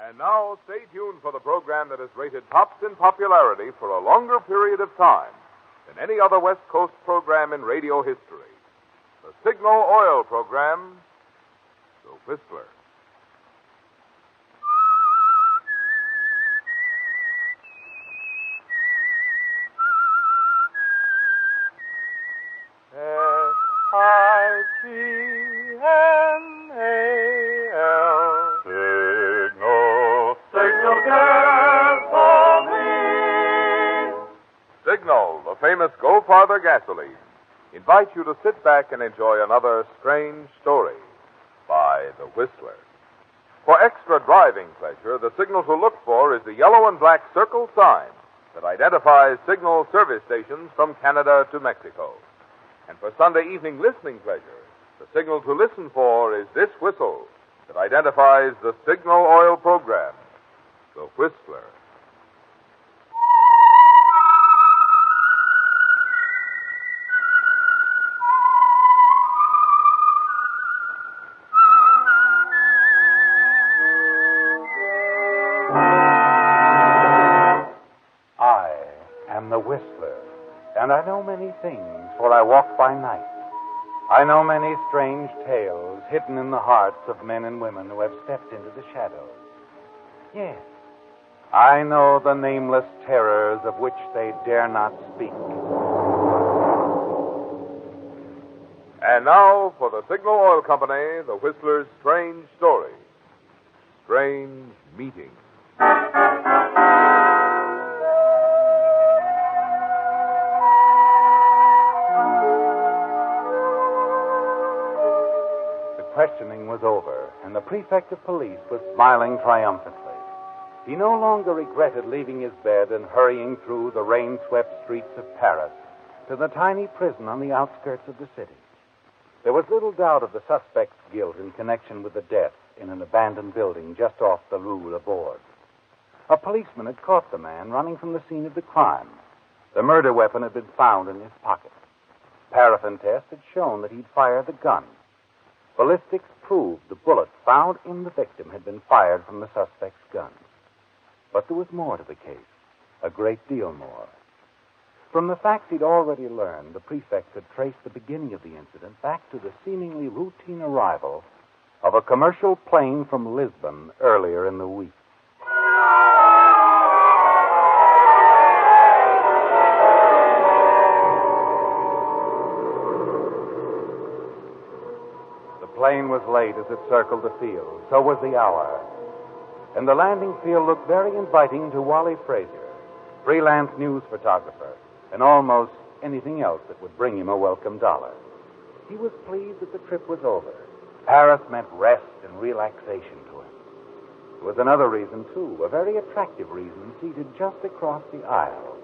And now, stay tuned for the program that has rated tops in popularity for a longer period of time than any other West Coast program in radio history. The Signal Oil program, The Whistler. Signal, the famous Go Farther gasoline, invites you to sit back and enjoy another strange story by The Whistler. For extra driving pleasure, the signal to look for is the yellow and black circle sign that identifies Signal service stations from Canada to Mexico. And for Sunday evening listening pleasure, the signal to listen for is this whistle that identifies the Signal Oil program, The Whistler. And I know many things, for I walk by night. I know many strange tales hidden in the hearts of men and women who have stepped into the shadows. Yes, I know the nameless terrors of which they dare not speak. And now, for the Signal Oil Company, The Whistler's strange story. Strange Meeting. Questioning was over, and the prefect of police was smiling triumphantly. He no longer regretted leaving his bed and hurrying through the rain-swept streets of Paris to the tiny prison on the outskirts of the city. There was little doubt of the suspect's guilt in connection with the death in an abandoned building just off the Rue Laborde. A policeman had caught the man running from the scene of the crime. The murder weapon had been found in his pocket. Paraffin tests had shown that he'd fired the gun. Ballistics proved the bullet found in the victim had been fired from the suspect's gun. But there was more to the case, a great deal more. From the facts he'd already learned, the prefect had traced the beginning of the incident back to the seemingly routine arrival of a commercial plane from Lisbon earlier in the week. The plane was late as it circled the field. So was the hour. And the landing field looked very inviting to Wally Frazier, freelance news photographer, and almost anything else that would bring him a welcome dollar. He was pleased that the trip was over. Paris meant rest and relaxation to him. There was another reason, too, a very attractive reason, seated just across the aisle.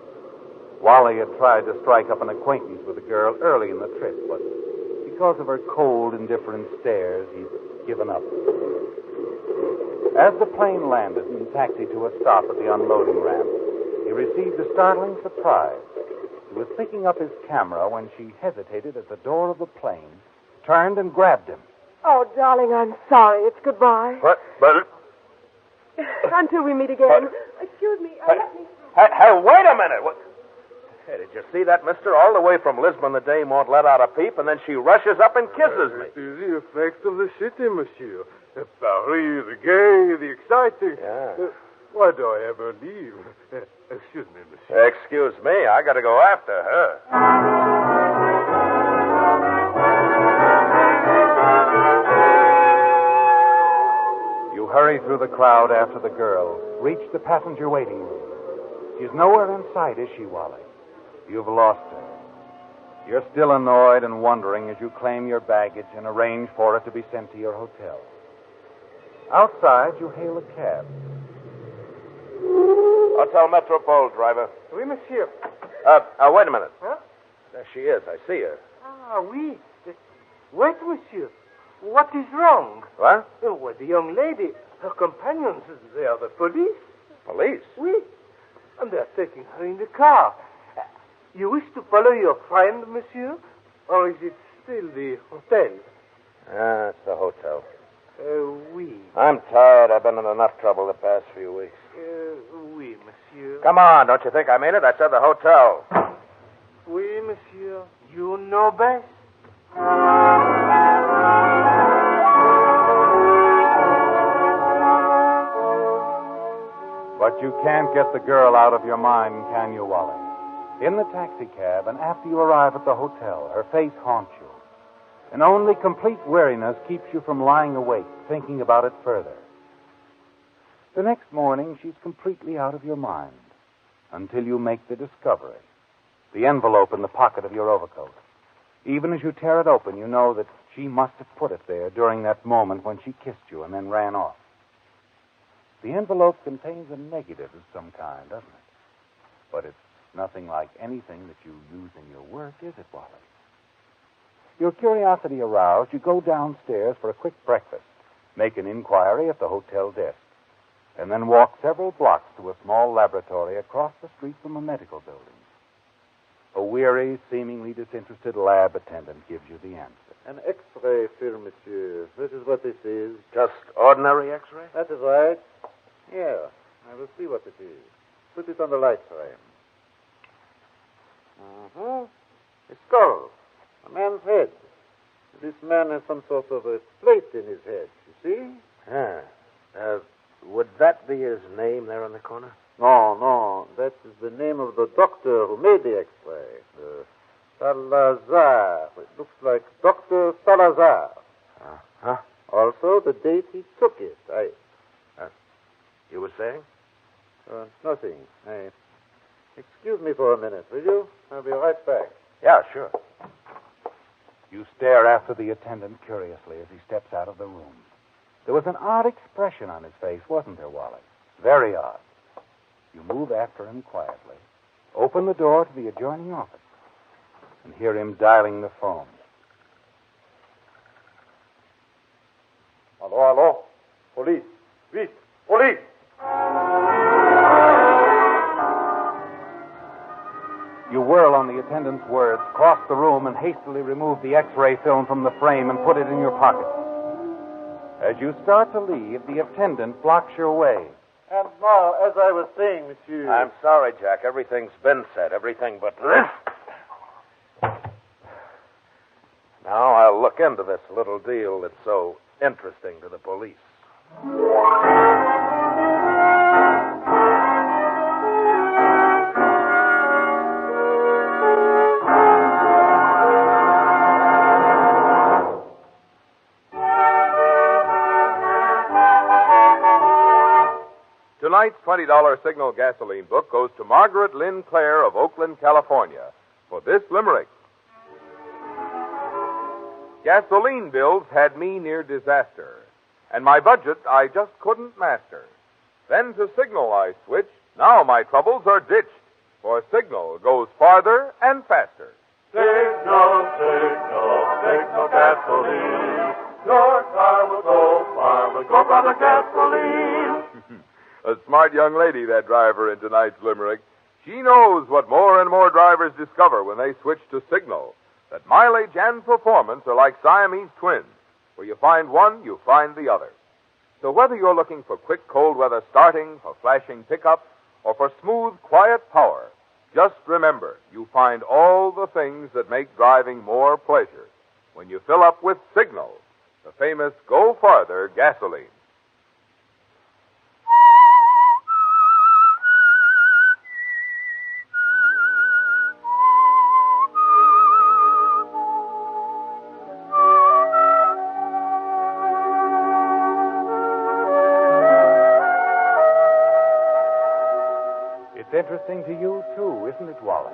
Wally had tried to strike up an acquaintance with the girl early in the trip, but because of her cold, indifferent stares, he'd given up. As the plane landed and taxied to a stop at the unloading ramp, he received a startling surprise. He was picking up his camera when she hesitated at the door of the plane, turned and grabbed him. Oh, darling, I'm sorry. It's goodbye. What? But... Until we meet again. Excuse me. Let me... Hey, wait a minute. What... Hey, did you see that, mister? All the way from Lisbon, the dame won't let out a peep, and then she rushes up and kisses me. It is the effect of the city, monsieur. Paris, the gay, the exciting. Yeah. Why do I ever leave? Excuse me, monsieur. Excuse me. I got to go after her. You hurry through the crowd after the girl, reach the passenger waiting room. She's nowhere in sight, is she, Wally? You've lost her. You're still annoyed and wondering as you claim your baggage and arrange for it to be sent to your hotel. Outside, you hail a cab. Hotel Metropole, driver. Oui, monsieur. Wait a minute. Huh? There she is. I see her. Ah, oui. Wait, monsieur. What is wrong? What? Well, the young lady, her companions, they are the police. Police? Oui. And they're taking her in the car. You wish to follow your friend, monsieur? Or is it still the hotel? It's the hotel. Oui. I'm tired. I've been in enough trouble the past few weeks. Oui, monsieur. Come on, don't you think I mean it? I said the hotel. Oui, monsieur. You know best. But you can't get the girl out of your mind, can you, Wally? In the taxicab, and after you arrive at the hotel, her face haunts you. And only complete weariness keeps you from lying awake, thinking about it further. The next morning, she's completely out of your mind, until you make the discovery. The envelope in the pocket of your overcoat. Even as you tear it open, you know that she must have put it there during that moment when she kissed you and then ran off. The envelope contains a negative of some kind, doesn't it? But it's nothing like anything that you use in your work, is it, Wally? Your curiosity aroused, you go downstairs for a quick breakfast, make an inquiry at the hotel desk, and then walk several blocks to a small laboratory across the street from a medical building. A weary, seemingly disinterested lab attendant gives you the answer. An X-ray film, monsieur. This is what this is. Just ordinary X-ray? That is right. Here, I will see what it is. Put it on the light frame. A skull. A man's head. This man has some sort of a plate in his head, you see? Would that be his name there in the corner? No. That is the name of the doctor who made the X-ray. Salazar. It looks like Dr. Salazar. Uh-huh. Also, the date he took it. You were saying? Nothing. Excuse me for a minute, will you? I'll be right back. Yeah, sure. You stare after the attendant curiously as he steps out of the room. There was an odd expression on his face, wasn't there, Wally? Very odd. You move after him quietly, open the door to the adjoining office, and hear him dialing the phone. Hello? Police. Vite. Police! You whirl on the attendant's words, cross the room, and hastily remove the X-ray film from the frame and put it in your pocket. As you start to leave, the attendant blocks your way. And now, as I was saying, monsieur... I'm sorry, Jack. Everything's been said. Everything but this. Now I'll look into this little deal that's so interesting to the police. Tonight's $20 Signal gasoline book goes to Margaret Lynn Clare of Oakland, California, for this limerick. Gasoline bills had me near disaster, and my budget I just couldn't master. Then to Signal I switched. Now my troubles are ditched, for Signal goes farther and faster. Signal, signal, signal gasoline. Your car will go far with go brother gasoline. A smart young lady, that driver in tonight's limerick. She knows what more and more drivers discover when they switch to Signal, that mileage and performance are like Siamese twins. Where you find one, you find the other. So whether you're looking for quick cold weather starting, for flashing pickup, or for smooth, quiet power, just remember, you find all the things that make driving more pleasure when you fill up with Signal, the famous Go Farther gasoline. It's interesting to you, too, isn't it, Wally?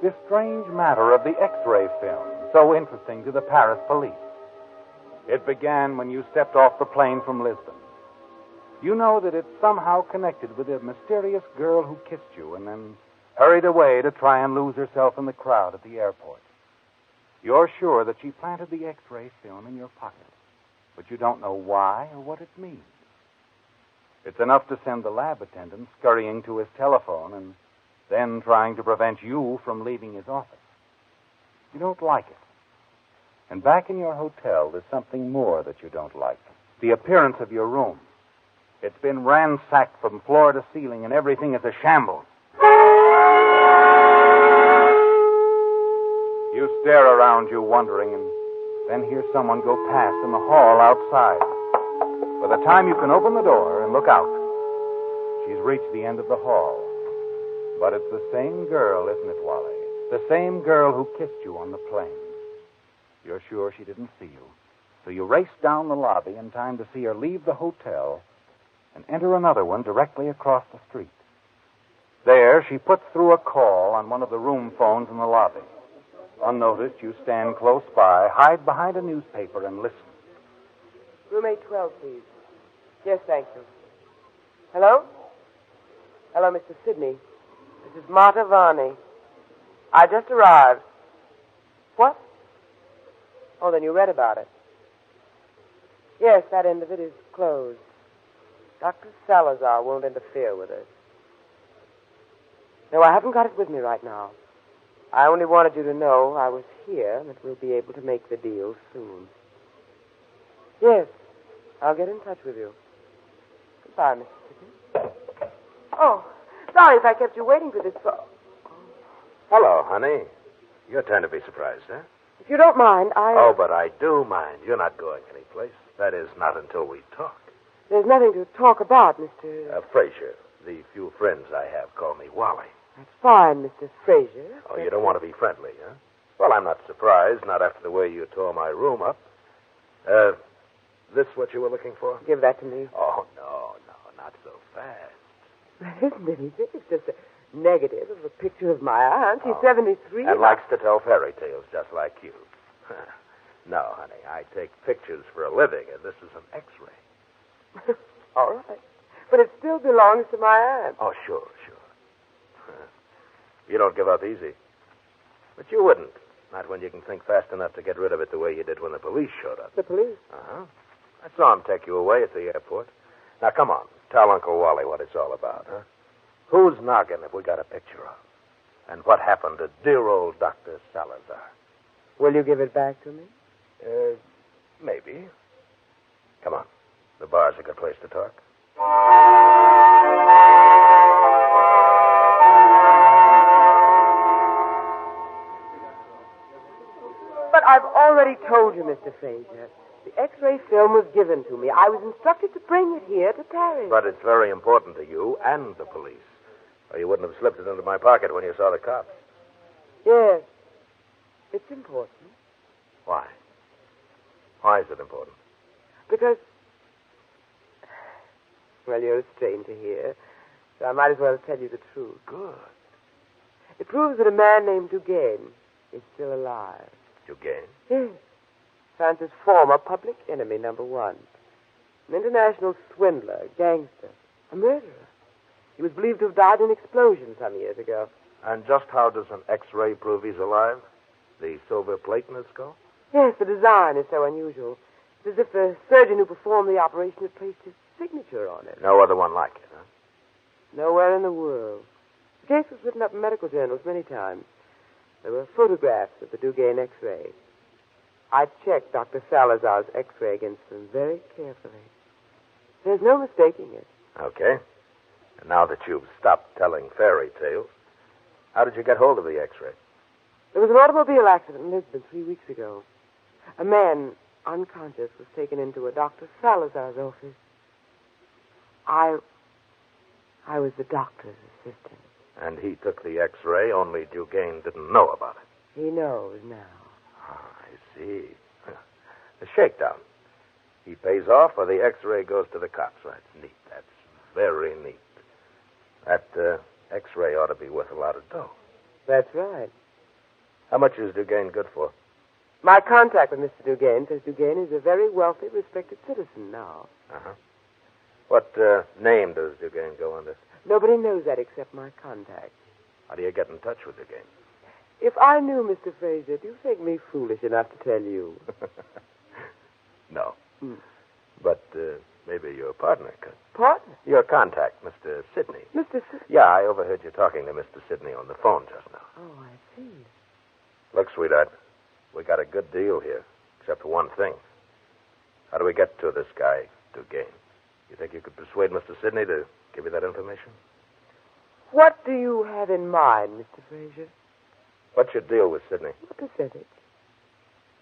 This strange matter of the X-ray film, so interesting to the Paris police. It began when you stepped off the plane from Lisbon. You know that it's somehow connected with a mysterious girl who kissed you and then hurried away to try and lose herself in the crowd at the airport. You're sure that she planted the X-ray film in your pocket, but you don't know why or what it means. It's enough to send the lab attendant scurrying to his telephone and then trying to prevent you from leaving his office. You don't like it. And back in your hotel, there's something more that you don't like. the appearance of your room. It's been ransacked from floor to ceiling, and everything is a shambles. You stare around you, wondering, and then hear someone go past in the hall outside. By the time you can open the door and look out, she's reached the end of the hall. But it's the same girl, isn't it, Wally? The same girl who kissed you on the plane. You're sure she didn't see you. So you race down the lobby in time to see her leave the hotel and enter another one directly across the street. There, she puts through a call on one of the room phones in the lobby. Unnoticed, you stand close by, hide behind a newspaper, and listen. Room 812, please. Yes, thank you. Hello? Hello, Mr. Sidney. This is Marta Varney. I just arrived. What? Oh, then you read about it. Yes, that end of it is closed. Dr. Salazar won't interfere with it. No, I haven't got it with me right now. I only wanted you to know I was here and that we'll be able to make the deal soon. Yes, I'll get in touch with you. Goodbye, Mr. Sidney. Oh, sorry if I kept you waiting for this phone. Hello, honey. Your turn to be surprised, huh? If you don't mind, Oh, but I do mind. You're not going anyplace. That is, not until we talk. There's nothing to talk about, Mr. Frazier. The few friends I have call me Wally. That's fine, Mr. Frazier. Oh, you don't want to be friendly, huh? Well, I'm not surprised, not after the way you tore my room up. This what you were looking for? Give that to me. Oh, no, not so fast. There isn't anything. It's just a negative of a picture of my aunt. She's 73. And likes to tell fairy tales just like you. No, honey, I take pictures for a living, and this is an X-ray. All right. But it still belongs to my aunt. Oh, sure. You don't give up easy. But you wouldn't. Not when you can think fast enough to get rid of it the way you did when the police showed up. The police? Uh-huh. I saw him take you away at the airport. Now, come on. Tell Uncle Wally what it's all about, huh? Whose noggin have we got a picture of? And what happened to dear old Dr. Salazar? Will you give it back to me? Maybe. Come on. The bar's a good place to talk. But I've already told you, Mr. Frazier. The X-ray film was given to me. I was instructed to bring it here to Paris. But it's very important to you and the police. Or you wouldn't have slipped it into my pocket when you saw the cops. Yes. It's important. Why? Why is it important? Because... Well, you're a stranger here, so I might as well tell you the truth. Good. It proves that a man named Dugain is still alive. Dugain? Yes. France's former public enemy, number one. An international swindler, gangster, a murderer. He was believed to have died in an explosion some years ago. And just how does an X-ray prove he's alive? The silver plate in his skull? Yes, the design is so unusual. It's as if the surgeon who performed the operation had placed his signature on it. No other one like it, huh? Nowhere in the world. The case was written up in medical journals many times. There were photographs of the Dugain X-ray. I checked Dr. Salazar's X-ray against them very carefully. There's no mistaking it. Okay. And now that you've stopped telling fairy tales, how did you get hold of the X-ray? There was an automobile accident in Lisbon 3 weeks ago. A man, unconscious, was taken into a Dr. Salazar's office. I was the doctor's assistant. And he took the X-ray, only Dugain didn't know about it. He knows now. Ah, I see. The shakedown. He pays off or the X-ray goes to the cops. That's neat. That's very neat. That X-ray ought to be worth a lot of dough. That's right. How much is Dugain good for? My contact with Mr. Dugain says Dugain is a very wealthy, respected citizen now. Uh-huh. What name does Dugain go under? Nobody knows that except my contact. How do you get in touch with Dugain? If I knew Mr. Frazier, do you think me foolish enough to tell you? No. But maybe your partner could. Partner? Your contact, Mr. Sidney. Mr. Sidney? Yeah, I overheard you talking to Mr. Sidney on the phone just now. Oh, I see. Look, sweetheart, we got a good deal here, except for one thing. How do we get to this guy, Dugain? You think you could persuade Mr. Sidney to give you that information? What do you have in mind, Mr. Fraser? What's your deal with Sidney? What percentage?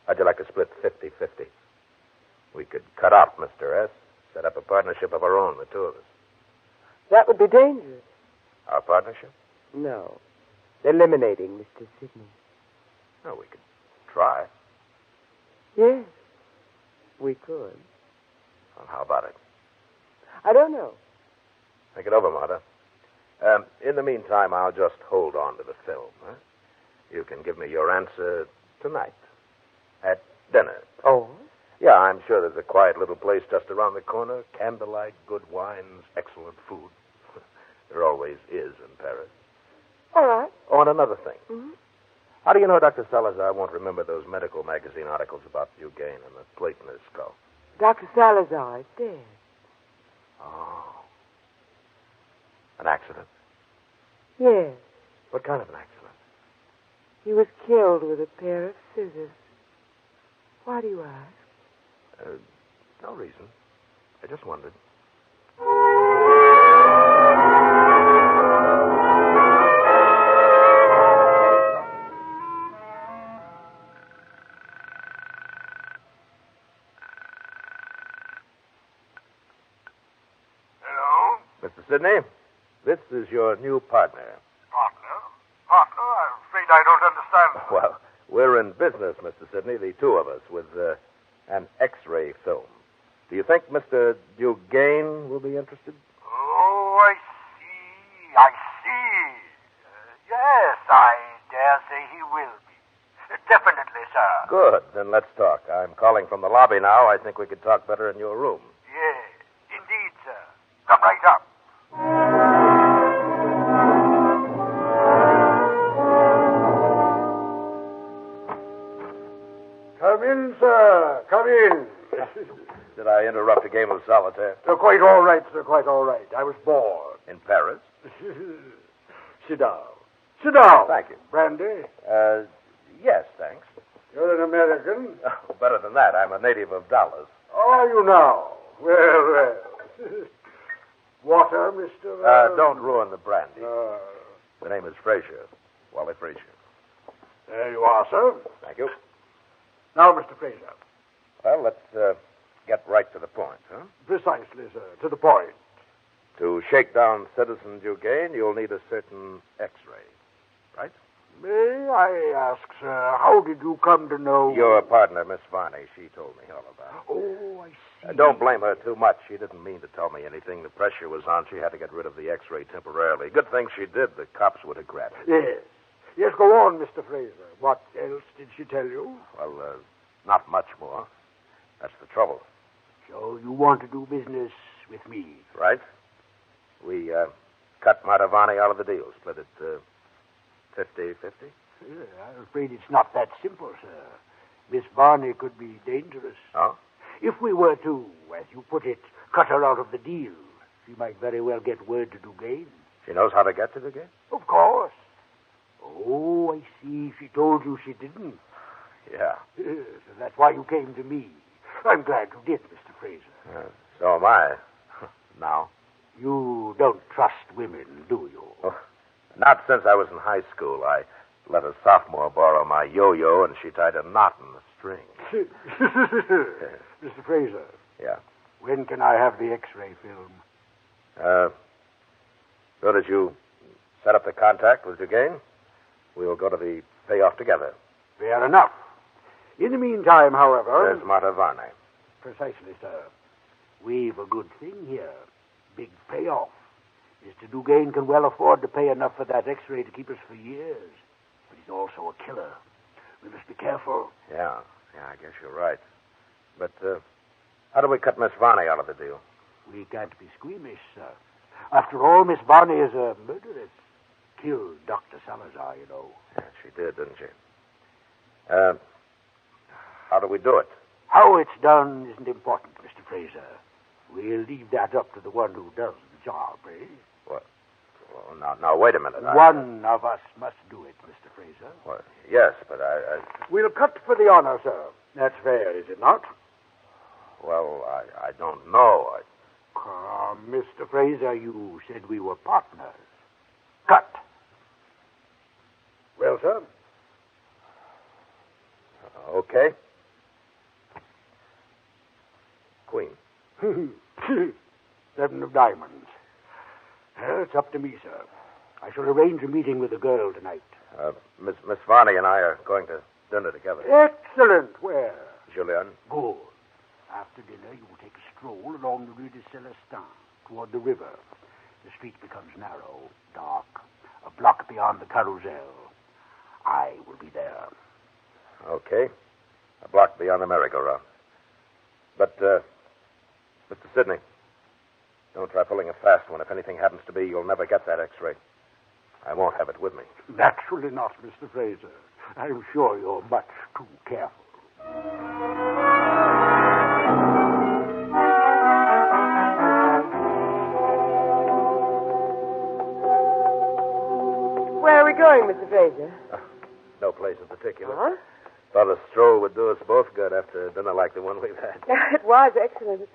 How'd you like to split 50-50? We could cut off Mr. S., set up a partnership of our own, the two of us. That would be dangerous. Our partnership? No. Eliminating Mr. Sidney. No, we could try. Yes, we could. Well, how about it? I don't know. Think it over, Martha. In the meantime, I'll just hold on to the film. Huh? You can give me your answer tonight at dinner. Oh? Yeah, I'm sure there's a quiet little place just around the corner. Candlelight, good wines, excellent food. There always is in Paris. All right. Oh, and another thing. Mm-hmm. How do you know Dr. Salazar won't remember those medical magazine articles about Dugain and the plate in his skull? Dr. Salazar is dead. Oh. An accident? Yes. What kind of an accident? He was killed with a pair of scissors. Why do you ask? No reason. I just wondered. Hello? Mr. Sidney, this is your new partner. Partner? Partner? I'm afraid I don't understand. Well, we're in business, Mr. Sidney, the two of us, with an X-ray film. Do you think Mr. Dugain will be interested? Oh, I see. I see. Yes, I dare say he will be. Definitely, sir. Good. Then let's talk. I'm calling from the lobby now. I think we could talk better in your room. Yes, indeed, sir. Come right up. Come in, sir. Come in. Did I interrupt a game of solitaire? Quite all right, sir. Quite all right. I was bored. In Paris? Sit down. Sit down. Thank you. Brandy? Yes, thanks. You're an American? Oh, better than that. I'm a native of Dallas. Are you now? Well, well. Water, Mr. Don't ruin the brandy. The name is Fraser. Wally Fraser. There you are, sir. Thank you. Now, Mr. Fraser. Well, let's get right to the point, huh? Precisely, sir. To the point. To shake down Citizen Dugain, you'll need a certain X-ray, right? May I ask, sir, how did you come to know... Your partner, Miss Varney, she told me all about it. Oh, I see. Don't blame her too much. She didn't mean to tell me anything. The pressure was on. She had to get rid of the X-ray temporarily. Good thing she did. The cops would have grabbed it. Yes. Yes, go on, Mr. Fraser. What else did she tell you? Well, not much more. That's the trouble. So you want to do business with me? Right. We cut Martavani out of the deal. Split it 50-50. I'm afraid it's not that simple, sir. Miss Varney could be dangerous. Oh? If we were to, as you put it, cut her out of the deal, she might very well get word to Dugain. She knows how to get to Dugain? Of course. Oh, I see. She told you she didn't. Yeah. Yes, and that's why you came to me. I'm glad you did, Mr. Fraser. So am I. Now? You don't trust women, do you? Oh, not since I was in high school. I let a sophomore borrow my yo-yo, and she tied a knot in the string. Mr. Fraser. Yeah. When can I have the X-ray film? So did you set up the contact with Dugain? We will go to the payoff together. Fair enough. In the meantime, however... There's Marta Varney. Precisely, sir. We've a good thing here. Big payoff. Mr. Dugain can well afford to pay enough for that X-ray to keep us for years. But he's also a killer. We must be careful. Yeah, I guess you're right. But how do we cut Miss Varney out of the deal? We can't be squeamish, sir. After all, Miss Varney is a murderess. Killed Dr. Salazar, you know. Yeah, she did, didn't she? How do we do it? How it's done isn't important, Mr. Fraser. We'll leave that up to the one who does the job, eh? What? Well, now, wait a minute. One of us must do it, Mr. Fraser. Well, yes, but I... We'll cut for the honor, sir. That's fair, is it not? Well, I don't know. Mr. Fraser, you said we were partners. Cut. Well, sir? Okay. Queen. 7 of diamonds. Well, it's up to me, sir. I shall arrange a meeting with the girl tonight. Miss Varney and I are going to dinner together. Excellent. Where? Julian. Good. After dinner, you will take a stroll along the Rue de Celestin toward the river. The street becomes narrow, dark, a block beyond the carousel. I will be there. Okay. A block beyond the merry-go-round. But, Mr. Sidney, don't try pulling a fast one. If anything happens to me, you'll never get that X-ray. I won't have it with me. Naturally not, Mr. Fraser. I'm sure you're much too careful. Where are we going, Mr. Fraser? No place in particular. Huh? Thought a stroll would do us both good after a dinner like the one we've had. It was excellent.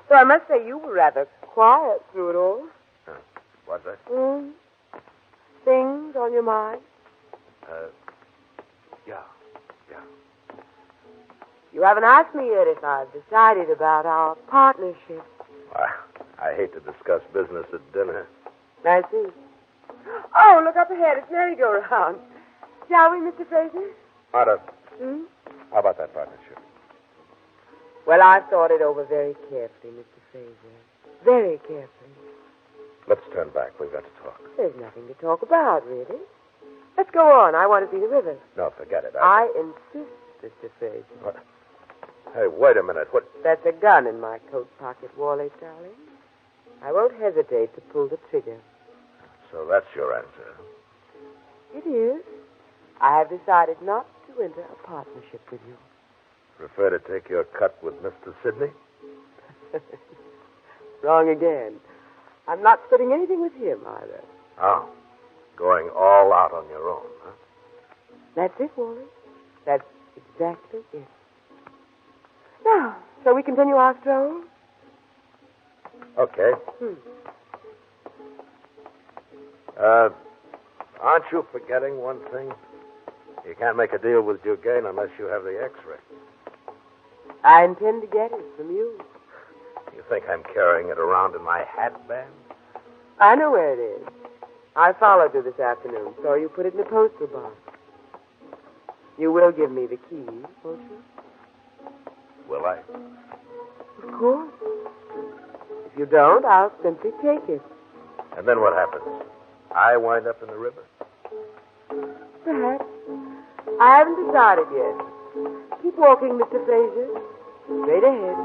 So I must say you were rather quiet through it all. What's that? Things on your mind? Yeah. You haven't asked me yet if I've decided about our partnership. I hate to discuss business at dinner. I see. Oh, look up ahead. It's merry-go-round. Shall we, Mr. Fraser? Marta, how about that partnership? Well, I've thought it over very carefully, Mr. Fraser. Very carefully. Let's turn back. We've got to talk. There's nothing to talk about, really. Let's go on. I want to see the river. No, forget it. I insist, Mr. Fraser. What? Hey, wait a minute. What? That's a gun in my coat pocket, Wally, darling. I won't hesitate to pull the trigger. So that's your answer. It is. I have decided not to enter a partnership with you. Prefer to take your cut with Mr. Sidney? Wrong again. I'm not splitting anything with him, either. Oh. Going all out on your own, huh? That's it, Wally. That's exactly it. Now, shall we continue our stroll? Okay. Aren't you forgetting one thing? You can't make a deal with Dugain unless you have the X-ray. I intend to get it from you. You think I'm carrying it around in my hat band? I know where it is. I followed you this afternoon, so you put it in the postal box. You will give me the keys, won't you? Will I? Of course. If you don't, I'll simply take it. And then what happens? I wind up in the river? Perhaps. I haven't decided yet. Keep walking, Mr. Fraser. Straight ahead.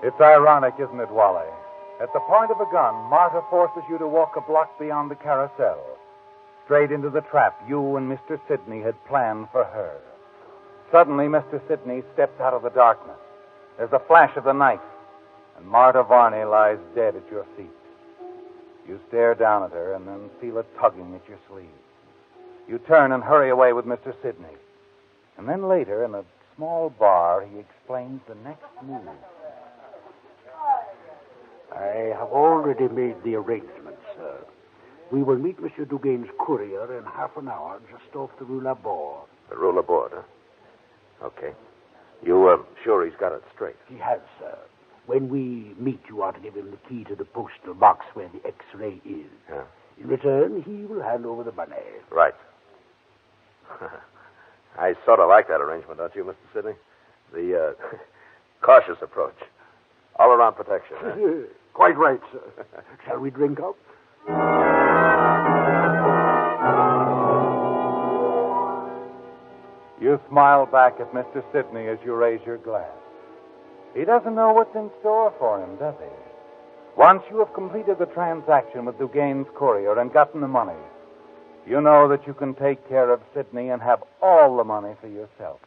It's ironic, isn't it, Wally? At the point of a gun, Marta forces you to walk a block beyond the carousel, straight into the trap you and Mr. Sidney had planned for her. Suddenly, Mr. Sidney steps out of the darkness. There's a flash of the knife, and Marta Varney lies dead at your feet. You stare down at her and then feel a tugging at your sleeve. You turn and hurry away with Mr. Sidney. And then later, in a small bar, he explains the next move. I have already made the arrangements, sir. We will meet Monsieur Dugain's courier in half an hour just off the Rue Laborde. The Rue Laborde, huh? Okay. You sure he's got it straight? He has, sir. When we meet, you are to give him the key to the postal box where the X-ray is. Yeah. In return, he will hand over the money. Right. I sort of like that arrangement, don't you, Mr. Sidney? The cautious approach. All-around protection, huh? Quite right, sir. Shall we drink up? You smile back at Mr. Sidney as you raise your glass. He doesn't know what's in store for him, does he? Once you have completed the transaction with Dugain's courier and gotten the money, you know that you can take care of Sidney and have all the money for yourself.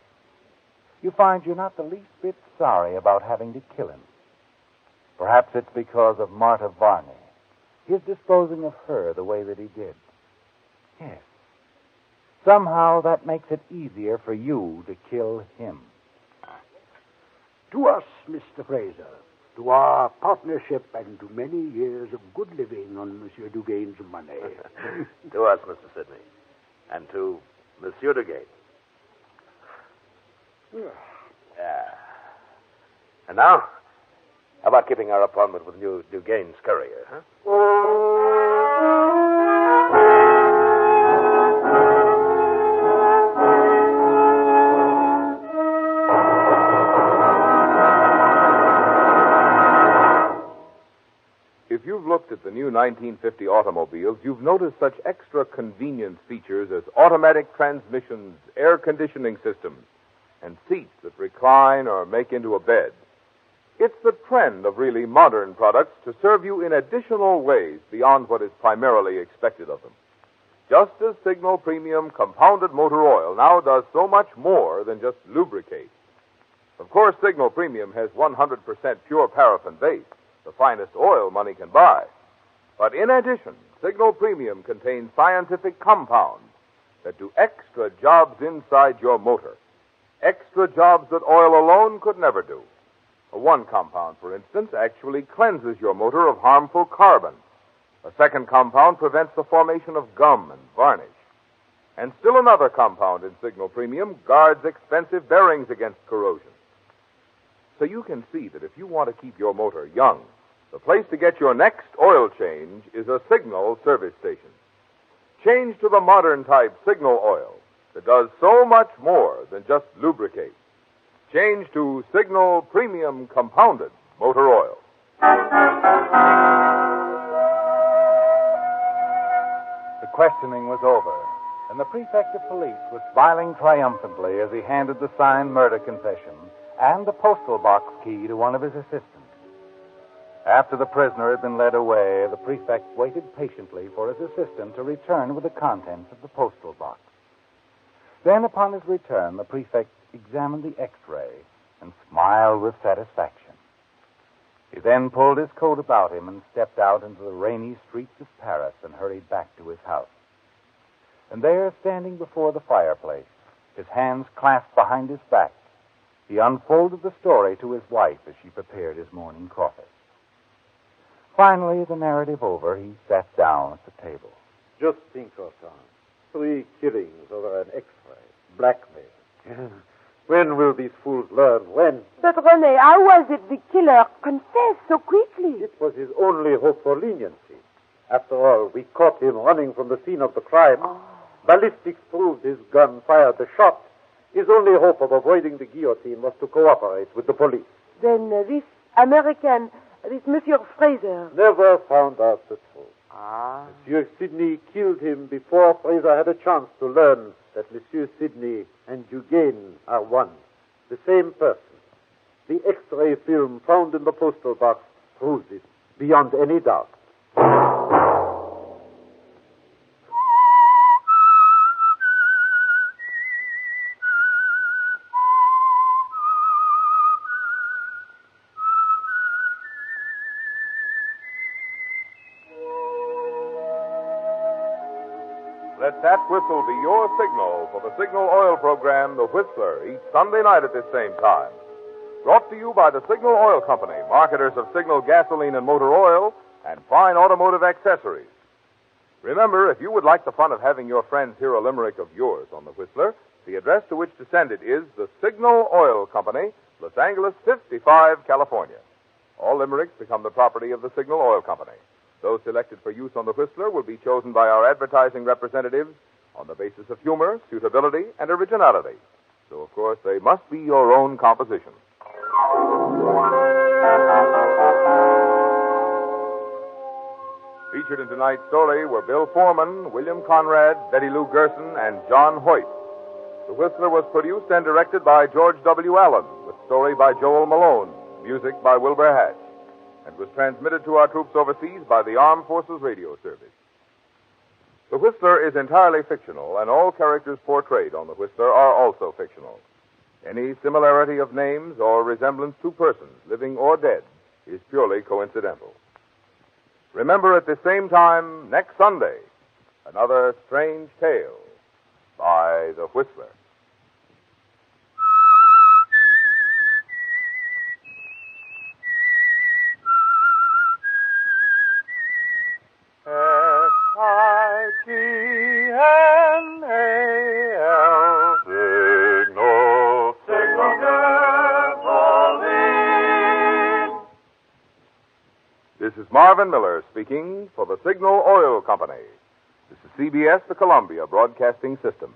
You find you're not the least bit sorry about having to kill him. Perhaps it's because of Marta Varney. his disposing of her the way that he did. Yes. Somehow that makes it easier for you to kill him. To us, Mr. Fraser, to our partnership, and to many years of good living on Monsieur Dugain's money. To us, Mr. Sidney. And to Monsieur Dugain. And now, how about keeping our appointment with new Dugain's courier, huh? If you've looked at the new 1950 automobiles, you've noticed such extra convenience features as automatic transmissions, air conditioning systems, and seats that recline or make into a bed. It's the trend of really modern products to serve you in additional ways beyond what is primarily expected of them. Just as Signal Premium Compounded Motor Oil now does so much more than just lubricate. Of course, Signal Premium has 100% pure paraffin base, the finest oil money can buy. But in addition, Signal Premium contains scientific compounds that do extra jobs inside your motor. Extra jobs that oil alone could never do. One compound, for instance, actually cleanses your motor of harmful carbon. A second compound prevents the formation of gum and varnish. And still another compound in Signal Premium guards expensive bearings against corrosion. So you can see that if you want to keep your motor young, the place to get your next oil change is a Signal service station. Change to the modern type Signal oil that does so much more than just lubricate. Change to Signal Premium Compounded Motor Oil. The questioning was over, and the prefect of police was smiling triumphantly as he handed the signed murder confession and the postal box key to one of his assistants. After the prisoner had been led away, the prefect waited patiently for his assistant to return with the contents of the postal box. Then, upon his return, the prefect examined the X-ray and smiled with satisfaction. He then pulled his coat about him and stepped out into the rainy streets of Paris and hurried back to his house. And there, standing before the fireplace, his hands clasped behind his back, he unfolded the story to his wife as she prepared his morning coffee. Finally, the narrative over, he sat down at the table. Just think, Swanton. 3 killings over an X-ray. Blackmail. When will these fools learn? When? But, René, how was it the killer confessed so quickly? It was his only hope for leniency. After all, we caught him running from the scene of the crime. Oh. Ballistics proved his gun fired the shot. His only hope of avoiding the guillotine was to cooperate with the police. Then this American, this Monsieur Fraser... Never found out the truth. Ah. Monsieur Sidney killed him before Fraser had a chance to learn that Monsieur Sidney and Dugain are one, the same person. The X-ray film found in the postal box proves it beyond any doubt. Let that whistle be your signal for the Signal Oil program, The Whistler, each Sunday night at this same time. Brought to you by the Signal Oil Company, marketers of Signal gasoline and motor oil and fine automotive accessories. Remember, if you would like the fun of having your friends hear a limerick of yours on The Whistler, the address to which to send it is the Signal Oil Company, Los Angeles 55, California. All limericks become the property of the Signal Oil Company. Those selected for use on The Whistler will be chosen by our advertising representatives on the basis of humor, suitability, and originality. So, of course, they must be your own composition. Featured in tonight's story were Bill Forman, William Conrad, Betty Lou Gerson, and John Hoyt. The Whistler was produced and directed by George W. Allen, with story by Joel Malone, music by Wilbur Hatch, and was transmitted to our troops overseas by the Armed Forces Radio Service. The Whistler is entirely fictional, and all characters portrayed on The Whistler are also fictional. Any similarity of names or resemblance to persons, living or dead, is purely coincidental. Remember at the same time next Sunday, another strange tale by the Whistler. S-I-G-N-A-L Signal gasoline. This is Marvin Miller speaking for the Signal Oil Company. This is CBS, the Columbia Broadcasting System.